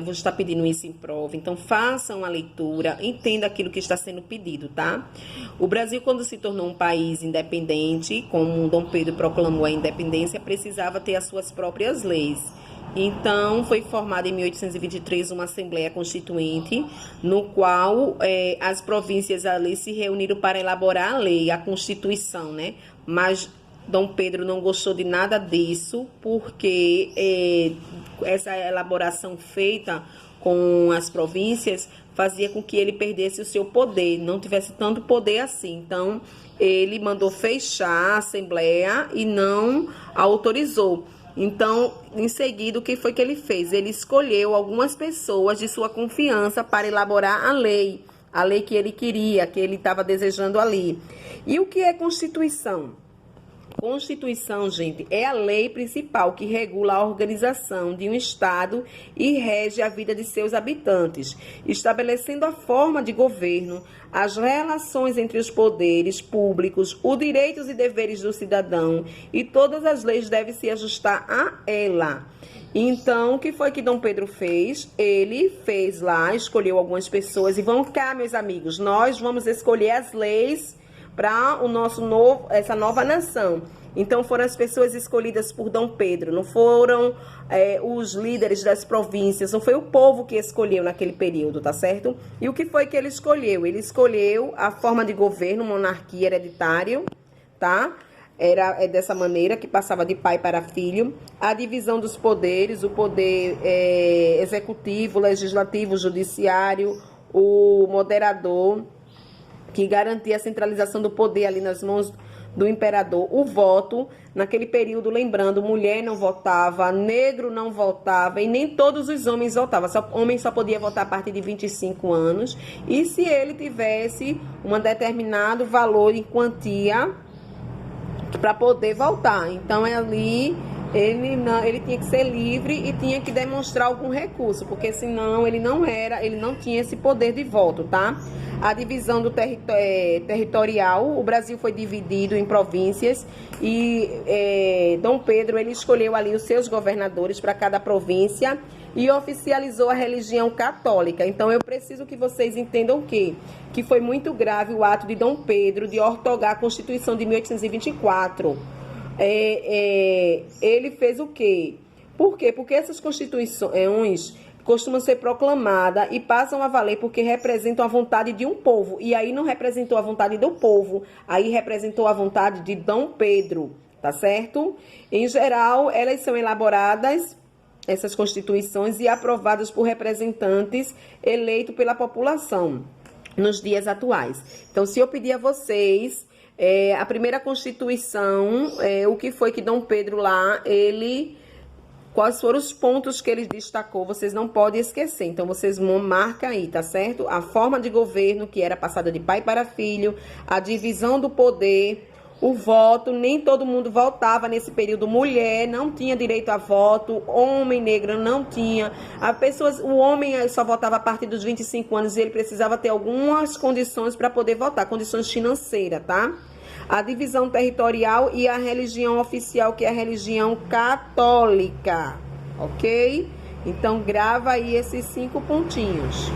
Vou estar pedindo isso em prova, então façam a leitura, entenda aquilo que está sendo pedido, tá? O Brasil, quando se tornou um país independente, como Dom Pedro proclamou a independência, precisava ter as suas próprias leis. Então, foi formada em 1823 uma Assembleia Constituinte, no qual as províncias ali se reuniram para elaborar a lei, a Constituição, né? Mas Dom Pedro não gostou de nada disso, porque essa elaboração feita com as províncias fazia com que ele perdesse o seu poder, não tivesse tanto poder assim. Então, ele mandou fechar a Assembleia e não a autorizou. Então, em seguida, o que foi que ele fez? Ele escolheu algumas pessoas de sua confiança para elaborar a lei que ele queria, que ele estava desejando ali. E o que é Constituição? Constituição, gente, é a lei principal que regula a organização de um Estado e rege a vida de seus habitantes, estabelecendo a forma de governo, as relações entre os poderes públicos, os direitos e deveres do cidadão, e todas as leis devem se ajustar a ela. Então, o que foi que Dom Pedro fez? Ele fez lá, escolheu algumas pessoas, e vamos cá, meus amigos, nós vamos escolher as leis para essa nova nação. Então, foram as pessoas escolhidas por Dom Pedro, não foram os líderes das províncias, não foi o povo que escolheu naquele período, tá certo? E o que foi que ele escolheu? Ele escolheu a forma de governo, monarquia hereditária, tá? Era dessa maneira que passava de pai para filho, a divisão dos poderes, o poder executivo, legislativo, judiciário, o moderador, que garantia a centralização do poder ali nas mãos do imperador, o voto. Naquele período, lembrando, mulher não votava, negro não votava e nem todos os homens votavam. Homem só podia votar a partir de 25 anos e se ele tivesse um determinado valor em quantia para poder votar. Então, ali ele tinha que ser livre e tinha que demonstrar algum recurso, porque senão ele não tinha esse poder de voto, tá? A divisão do territorial, o Brasil foi dividido em províncias e Dom Pedro ele escolheu ali os seus governadores para cada província e oficializou a religião católica. Então, eu preciso que vocês entendam o quê? Que foi muito grave o ato de Dom Pedro de ortogar a Constituição de 1824. Ele fez o quê? Por quê? Porque essas constituições costumam ser proclamadas e passam a valer porque representam a vontade de um povo. E aí não representou a vontade do povo, aí representou a vontade de Dom Pedro, tá certo? Em geral, elas são elaboradas, essas constituições, e aprovadas por representantes eleitos pela população nos dias atuais. Então, se eu pedir a vocês a primeira Constituição, o que foi que Dom Pedro lá, quais foram os pontos que ele destacou, vocês não podem esquecer. Então, vocês marcam aí, tá certo? A forma de governo, que era passada de pai para filho, a divisão do poder, o voto, nem todo mundo votava nesse período. Mulher não tinha direito a voto, homem negro não tinha. O homem só votava a partir dos 25 anos e ele precisava ter algumas condições para poder votar, condições financeiras, tá? A divisão territorial e a religião oficial, que é a religião católica, ok? Então, grava aí esses 5 pontinhos.